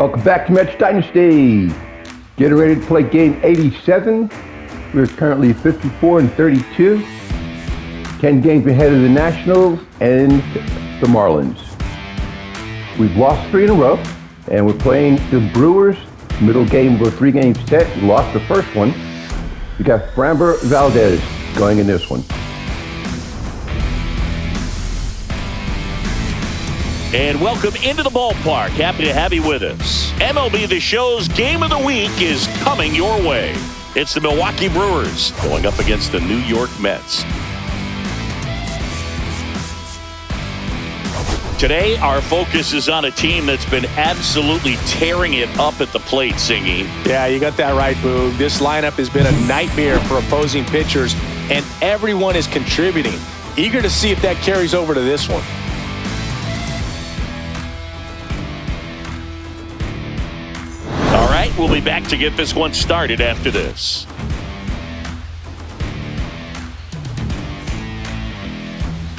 Welcome back to Mets Dynasty. Getting ready to play game 87. We're currently 54-32. 10 games ahead of the Nationals and the Marlins. We've lost 3 in a row, and we're playing the Brewers. Middle game of a 3-game set. We lost the first one. We got Framber Valdez going in this one. And welcome into the ballpark. Happy to have you with us. MLB The Show's Game of the Week is coming your way. It's the Milwaukee Brewers going up against the New York Mets. Today, our focus is on a team that's been absolutely tearing it up at the plate, Singy. Yeah, you got that right, Boog. This lineup has been a nightmare for opposing pitchers, and everyone is contributing. Eager to see if that carries over to this one. All right, we'll be back to get this one started after this.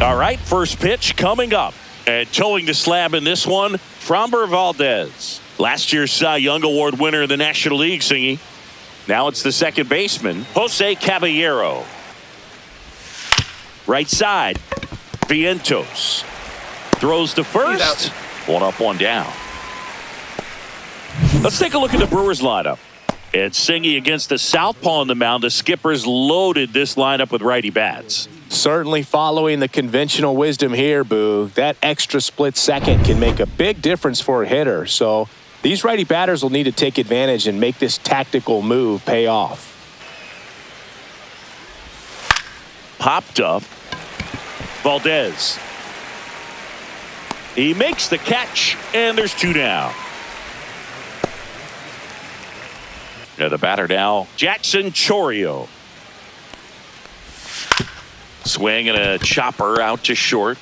All right, first pitch coming up. And towing the slab in this one, Framber Valdez. Last year's Cy Young Award winner in the National League, Singy. Now it's the second baseman, Jose Caballero. Right side, Vientos. Throws to first. One up, one down. Let's take a look at the Brewers lineup. It's Singy against the southpaw on the mound. The Skippers loaded this lineup with righty bats. Certainly following the conventional wisdom here, Boo. That extra split second can make a big difference for a hitter. So these righty batters will need to take advantage and make this tactical move pay off. Popped up. Valdez. He makes the catch, and there's 2 down. And the batter now, Jackson Chourio. Swing and a chopper out to short.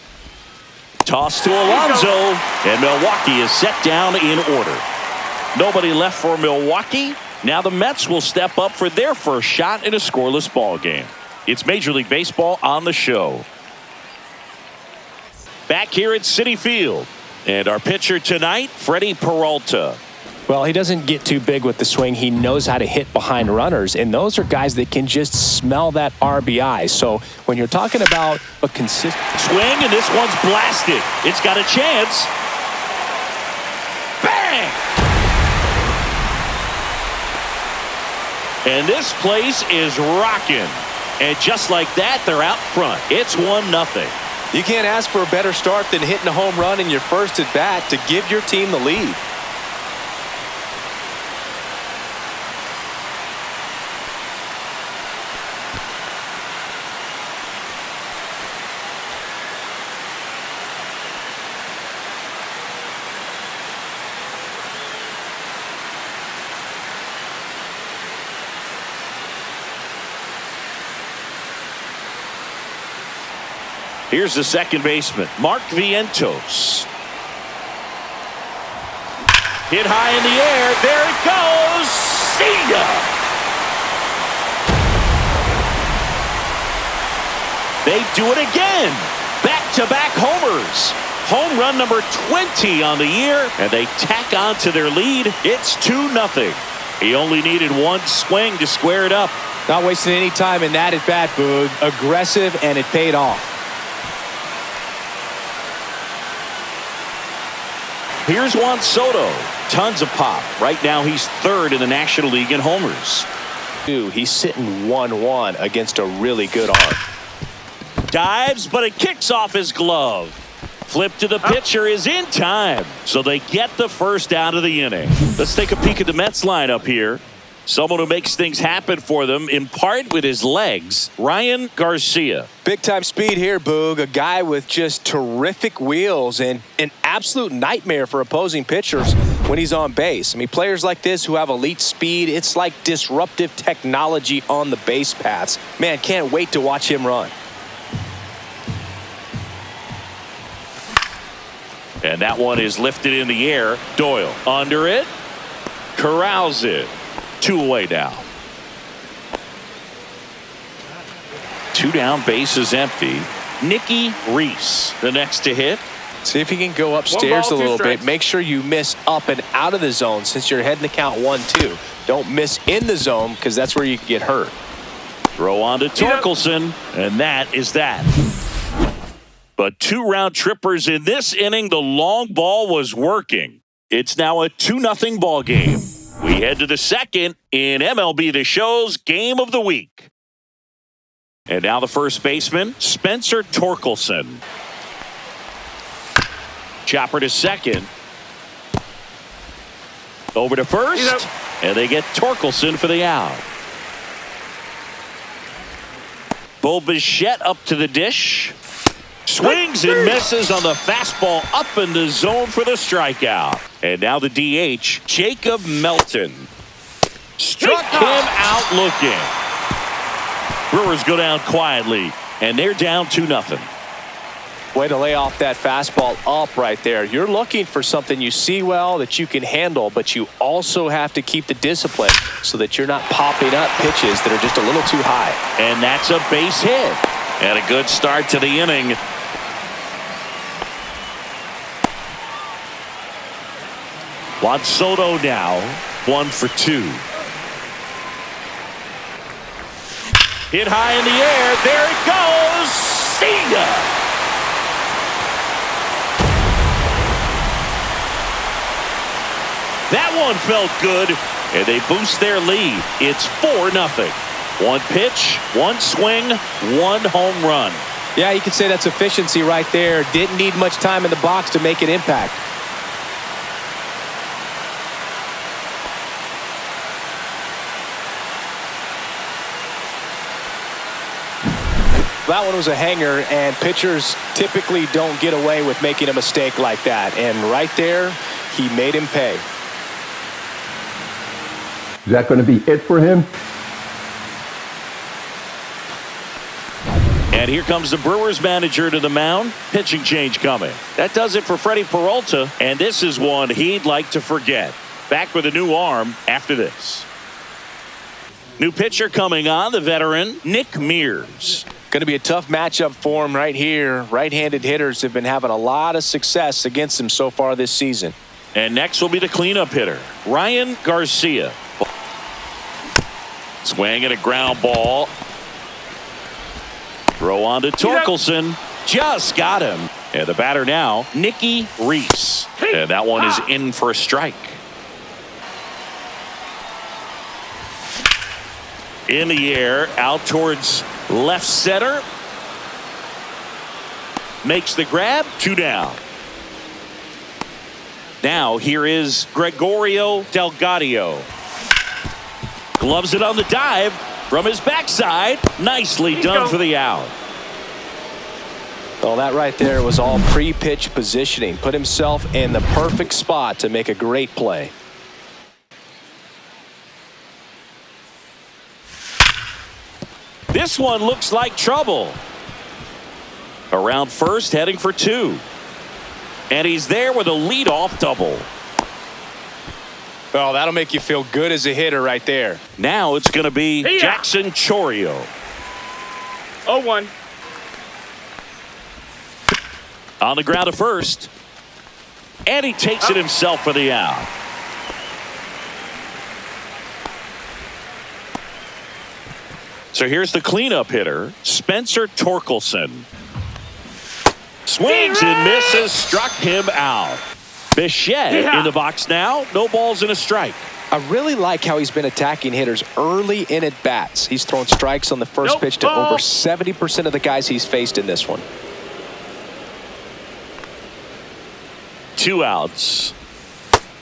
Toss to Alonso, and Milwaukee is set down in order. Nobody left for Milwaukee. Now the Mets will step up for their first shot in a scoreless ball game. It's Major League Baseball on the show. Back here at Citi Field. And our pitcher tonight, Freddy Peralta. Well, he doesn't get too big with the swing. He knows how to hit behind runners, and those are guys that can just smell that RBI. So when you're talking about a consistent swing, and this one's blasted. It's got a chance. Bang! And this place is rocking. And just like that, they're out front. It's 1-0. You can't ask for a better start than hitting a home run in your first at bat to give your team the lead. Here's the second baseman, Mark Vientos. Hit high in the air. There it goes. See ya! They do it again. Back-to-back homers. Home run number 20 on the year, and they tack on to their lead. It's 2-0. He only needed one swing to square it up. Not wasting any time in that at-bat, Boog. Aggressive, and it paid off. Here's Juan Soto. Tons of pop. Right now he's 3rd in the National League in homers. He's sitting 1-1 against a really good arm. Dives, but it kicks off his glove. Flip to the pitcher is in time. So they get the first out of the inning. Let's take a peek at the Mets lineup here. Someone who makes things happen for them, in part with his legs, Ryan Garcia. Big-time speed here, Boog. A guy with just terrific wheels and an absolute nightmare for opposing pitchers when he's on base. I mean, players like this who have elite speed, it's like disruptive technology on the base paths. Man, can't wait to watch him run. And that one is lifted in the air. Doyle under it. Corrals it. 2 away now. 2 down, base is empty. Nicky Reese, the next to hit. See if you can go upstairs a little bit. Make sure you miss up and out of the zone since you're heading to count 1-2. Don't miss in the zone because that's where you can get hurt. Throw on to Torkelson, and that is that. But 2 round trippers in this inning. The long ball was working. It's now a 2-0 ball game. We head to the second in MLB The Show's Game of the Week. And now the first baseman, Spencer Torkelson. Chopper to second. Over to first. And they get Torkelson for the out. Bo Bichette up to the dish. Swings and misses on the fastball up in the zone for the strikeout. And now the DH, Jacob Melton. Struck him out looking. Brewers go down quietly, and they're down 2-0. Way to lay off that fastball up right there. You're looking for something you see well that you can handle, but you also have to keep the discipline so that you're not popping up pitches that are just a little too high. And that's a base hit. And a good start to the inning. Juan Soto now 1 for 2. Hit high in the air. There it goes. See ya. That one felt good, and they boost their lead. It's 4-0. 1 pitch, 1 swing, 1 home run. Yeah, you could say that's efficiency right there. Didn't need much time in the box to make an impact. That one was a hanger, and pitchers typically don't get away with making a mistake like that. And right there, he made him pay. Is that going to be it for him? And here comes the Brewers manager to the mound. Pitching change coming. That does it for Freddy Peralta, and this is one he'd like to forget. Back with a new arm after this. New pitcher coming on, the veteran, Nick Mears. Going to be a tough matchup for him right here. Right-handed hitters have been having a lot of success against him so far this season. And next will be the cleanup hitter, Ryan Garcia. Swing and a ground ball. Throw on to Torkelson. Just got him. And the batter now, Nicky Reese. And that one is in for a strike. In the air, out towards left center. Makes the grab, 2 down. Now here is Gregorio Delgado. Gloves it on the dive from his backside. Nicely done for the out. Well, that right there was all pre-pitch positioning. Put himself in the perfect spot to make a great play. This one looks like trouble. Around first, heading for 2. And he's there with a leadoff double. Oh, that'll make you feel good as a hitter right there. Now it's going to be Jackson Chourio. 0-1. On the ground to first. And he takes it himself for the out. So here's the cleanup hitter, Spencer Torkelson. Swings and misses, struck him out. Bichette in the box now, no balls and a strike. I really like how he's been attacking hitters early in at bats. He's thrown strikes on the first pitch to over 70% of the guys he's faced in this one. 2 outs.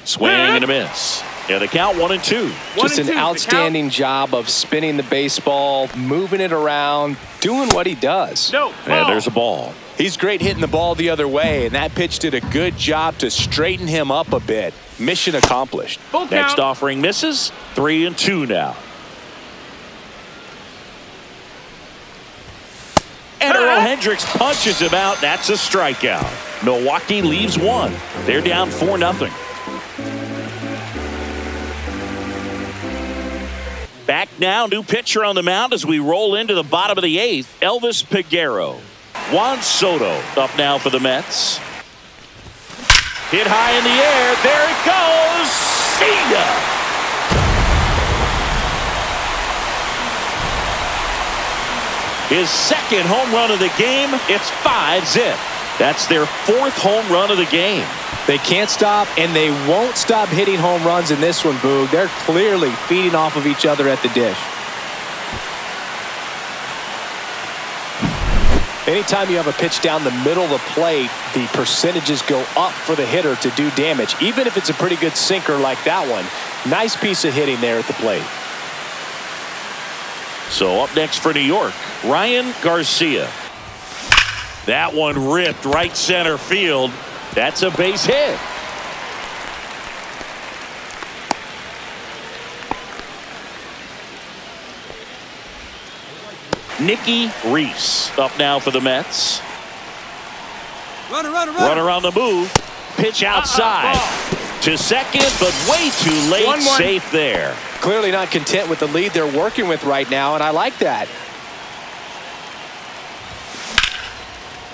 Swing and a miss. And the count 1-2. Just an outstanding job of spinning the baseball, moving it around, doing what he does. And there's a ball. He's great hitting the ball the other way, and that pitch did a good job to straighten him up a bit. Mission accomplished. Next offering misses. 3-2 now. And Earl Hendricks punches him out. That's a strikeout. Milwaukee leaves 1. They're down 4-0. Back now, new pitcher on the mound as we roll into the bottom of the 8th. Elvis Peguero. Juan Soto up now for the Mets. Hit high in the air. There it goes. See ya. His second home run of the game. It's 5-zip. That's their fourth home run of the game. They can't stop, and they won't stop hitting home runs in this one, Boog. They're clearly feeding off of each other at the dish. Anytime you have a pitch down the middle of the plate, the percentages go up for the hitter to do damage, even if it's a pretty good sinker like that one. Nice piece of hitting there at the plate. So up next for New York, Ryan Garcia. That one ripped right center field. That's a base hit. Nicky Reese up now for the Mets. Run around the move. Pitch outside to second, but way too late. 1-1. Safe there. Clearly not content with the lead they're working with right now, and I like that.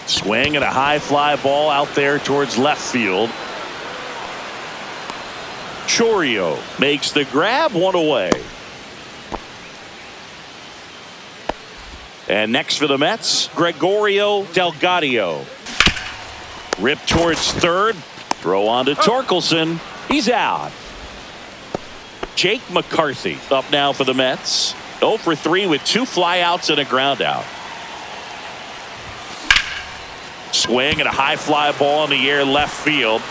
Swing and a high fly ball out there towards left field. Chourio makes the grab, one away. And next for the Mets, Gregorio Delgado. Rip towards third. Throw on to Torkelson. He's out. Jake McCarthy up now for the Mets. 0 for 3 with 2 flyouts and a ground out. Swing and a high fly ball in the air left field.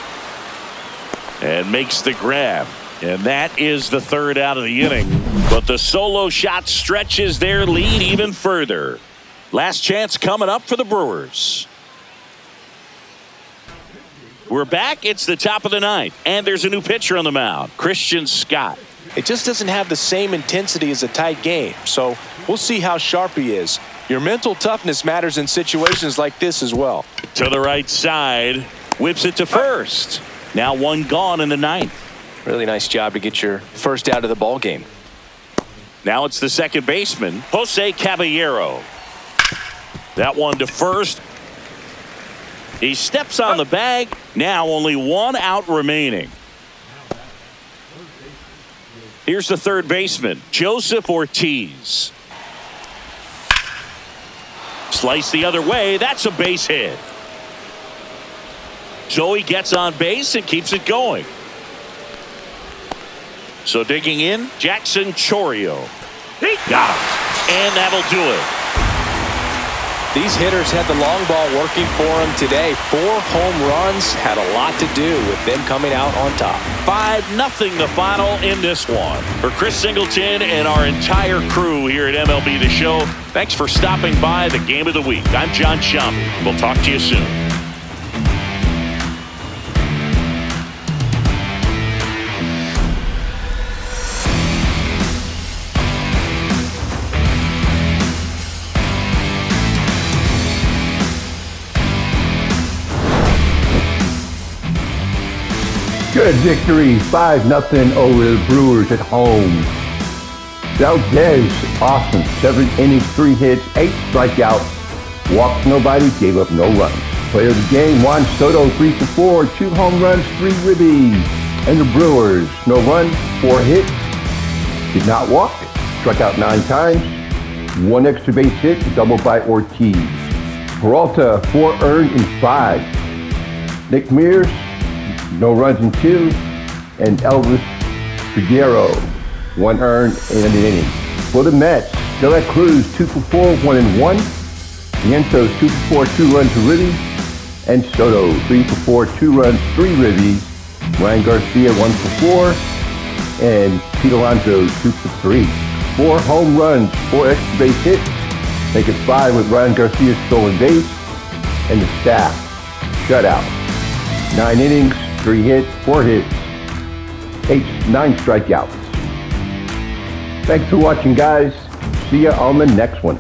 And makes the grab. And that is the third out of the inning. But the solo shot stretches their lead even further. Last chance coming up for the Brewers. We're back. It's the top of the ninth. And there's a new pitcher on the mound, Christian Scott. It just doesn't have the same intensity as a tight game. So we'll see how sharp he is. Your mental toughness matters in situations like this as well. To the right side. Whips it to first. Now one gone in the ninth. Really nice job to get your first out of the ball game. Now it's the second baseman, Jose Caballero. That one to first. He steps on the bag. Now only 1 out remaining. Here's the third baseman, Joseph Ortiz. Slice the other way. That's a base hit. So he gets on base and keeps it going. So digging in, Jackson Chourio. He got him. And that'll do it. These hitters had the long ball working for them today. 4 home runs had a lot to do with them coming out on top. 5-0 the final in this one. For Chris Singleton and our entire crew here at MLB The Show, thanks for stopping by the Game of the Week. I'm John Shambi. We'll talk to you soon. Good victory, 5-0 over the Brewers at home. Valdez, awesome. 7 innings, 3 hits, 8 strikeouts. Walked nobody, gave up no runs. Player of the game, Juan Soto, 3 for 4, 2 home runs, 3 ribbies. And the Brewers, no runs, 4 hits. Did not walk, struck out 9 times. 1 extra base hit, double by Ortiz. Peralta, 4 earned in 5. Nick Mears, no runs in 2, and Elvis Figueroa, 1 earned in an inning. For the Mets, De La Cruz, 2 for 4, 1 and 1. Vientos, 2 for 4, 2 runs, a ribby. And Soto, 3 for 4, 2 runs, 3 ribbies. Ryan Garcia, 1 for 4. And Pete Alonso, 2 for 3. 4 home runs, 4 extra base hits. Make it 5 with Ryan Garcia's stolen base. And the staff, shutout. 9 innings, 3 hits, 4 hits, 9 strikeouts. Thanks for watching, guys. See ya on the next one.